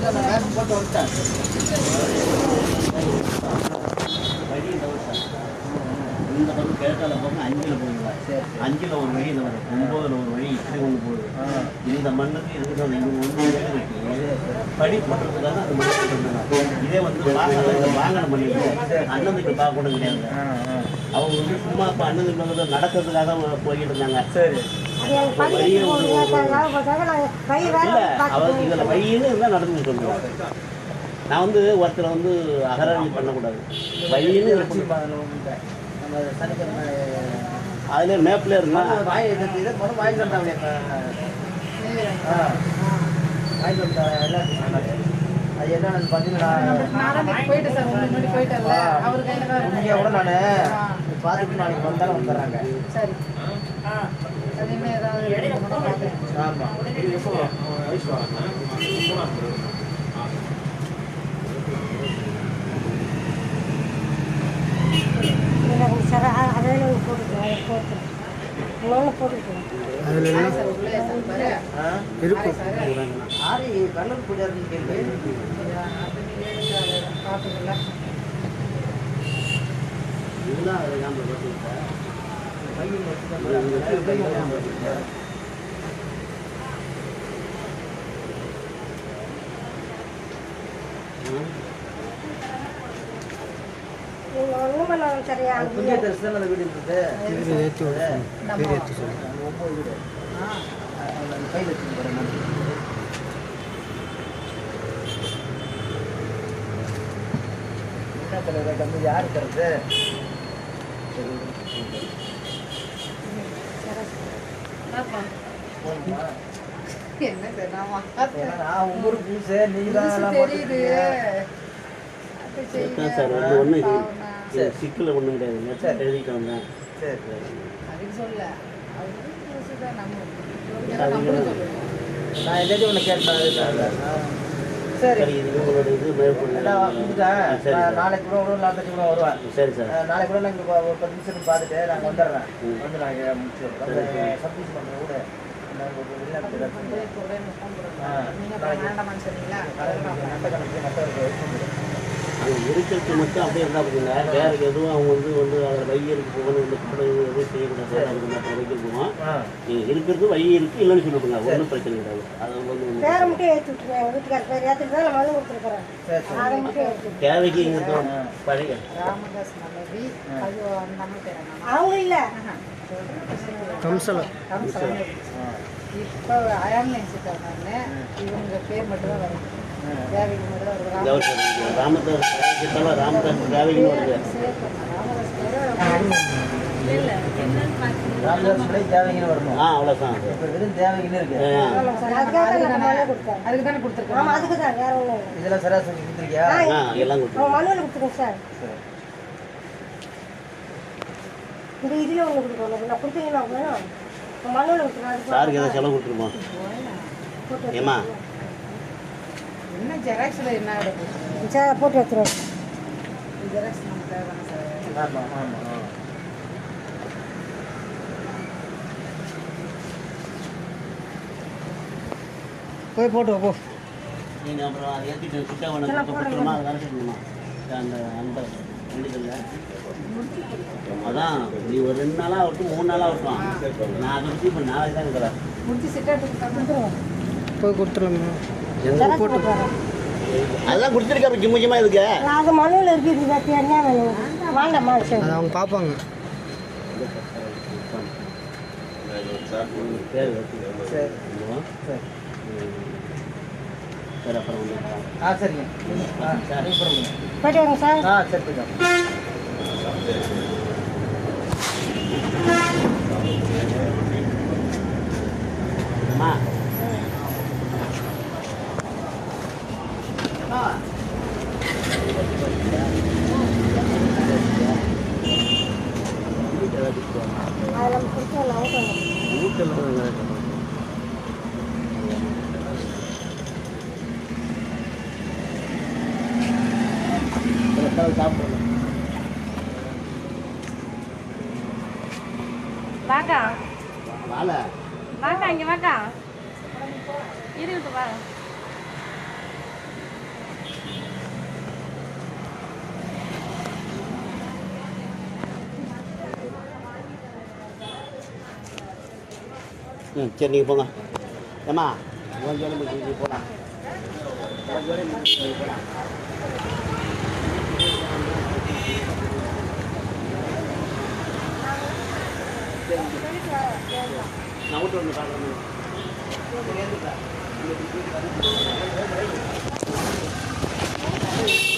இந்த பக்கம் கிழக்கால போக 5ல் போகுங்களா? 5ல் ஒரு வழி இந்த வரும், 9ல் ஒரு வழி இப்படி ஒன்று போகுது. இந்த மண்ணுக்கு எதுக்கு இவங்க வந்து வெட்டி படி போட்டுறதுக்காக அந்த மண்ணை போட்டுருந்தாங்க. இதே வந்து வாங்கின மண் அண்ணனுக்கு பார்க்கணும் கிடையாது. அவங்க வந்து சும்மா இப்போ அண்ணனுக்கு நடக்கிறதுக்காக போய்கிட்டு இருந்தாங்க. சரி வழியே இல்லை, அவர் இதில் வழின்னு இருந்தால் நடந்து சொல்லுவாங்க. நான் வந்து ஒருத்தரை வந்து அகராணி பண்ணக்கூடாது. வழின்னு அதுல மேப்ல இருந்தா அது என்னன்னு பார்த்தீங்கன்னா கூட நான் பார்த்துட்டு நாளைக்கு வந்தாலும் வந்துடுறாங்க. சரி ஆமாம் கல்லூரி பூஜாரின்னு கேள்வி இதுதான் அது நம்ம சரியா புதிய தரிசனம் அந்த வீடு இருக்குது. கம்மி யாரு தருது? ஊரு புதுசு சிக்கல ஒன்றும் கிடையாது. எழுதிட்டு வந்தேன். நான் எல்லாத்தையும் ஒன்று கேட்டேன். சரி உங்களோட இது நாளைக்கு கூட ஒரு 4 கூட வருவேன். சரி சார் நாளைக்கு கூட நாங்கள் ஒரு 10 நிமிஷம் பார்த்துட்டு நாங்கள் வந்துடுறேன். வந்து நாங்கள் முடிச்சிடுறோம். சப்மிஷன் பண்ணுற கூட அங்கே இருக்கிறது மட்டும் அப்படியே இருந்தால் பார்த்தீங்களா, வேறு எதுவும் அவங்க வந்து அதில் வையருக்கு போகணும், இந்த கடை எதுவும் செய்யக்கூடாது. அதுக்கு மட்டும் வைக்க போவோம். நீங்கள் இருக்கிறது வை இருக்குது இல்லைன்னு சொல்லிவிடுங்க, ஒன்றும் பிரச்சனை கிடையாது. அது வந்து தேவைக்கு இங்கே பழைய அவங்க இல்லை கம்சலம் இப்போ இவங்க பேர் மட்டும் தான் வரும். ராமதாஸ் தேவைக்கு வருது. ராமதாஸ் தேவைக்குன்னு வரணும். அவ்வளோதான். வெறும் தேவைக்குன்னு இருக்கு. அதுக்கு தானே கொடுத்துருக்கோம். அதுக்கு தான் வேற ஒன்றும் இதெல்லாம் சராசரி கொடுத்துருக்கியா? எல்லாம் கொடுத்துருக்கோம். மனுவில் கொடுத்துருக்கோம் சார். இந்த இதில் ஒன்று கொடுக்கணும். நான் கொடுத்தீங்கன்னா மனுவில் கொடுத்துருக்கோம். சாருக்கு எதாவது செலவு கொடுத்துருமா? ஏமா என்ன ஜெராக்ஸில் என்ன சார் போட்டு வச்சுருவோம். ஜெராக்ஸ் நமக்கு தேவைதானே சார்? ஆமாம் ஆமாம். போய் போட்டு போ. நீங்கள் அப்புறம் அதை ஏற்றிட்டு சுத்தம் பண்ணணுமா அதை வேலை செய்யணுமா? அந்த அந்த இல்லை அதான் நீ ஒரு 2 நாளாக ஆகட்டும் 3 நாளாக ஆகட்டும். நான் அதை பற்றி இப்போ நாளைக்கு தான் இருக்கிறேன். முடிச்சு சிட்டாக போய் கொடுத்துருவோம். எங்கே போட்டு அதெல்லாம் கொடுத்துருக்கா முக்கியமாக இதுக்கு அது மனுவில் இருக்குது. வேண்டாம்மா சரி அதை அவங்க பார்ப்பாங்க. பேர் சரி சரி அப்புறம் வந்து சரிங்க சரி போய்ட்டு வாங்க சார். சரி போய்ட்டு அம்மா வாக்கா வாங்க வாக்கா இங்கே வாக்கா இருக்கு வா சரி நீங்கள் போங்க. ஏம்மா உன் ஜோலி முடிச்சு நீ போகலாம். உன் ஜோலி முடிச்சு நீ போகலாம். நான் வீட்டு வந்து பார்க்குறேன். Thank you.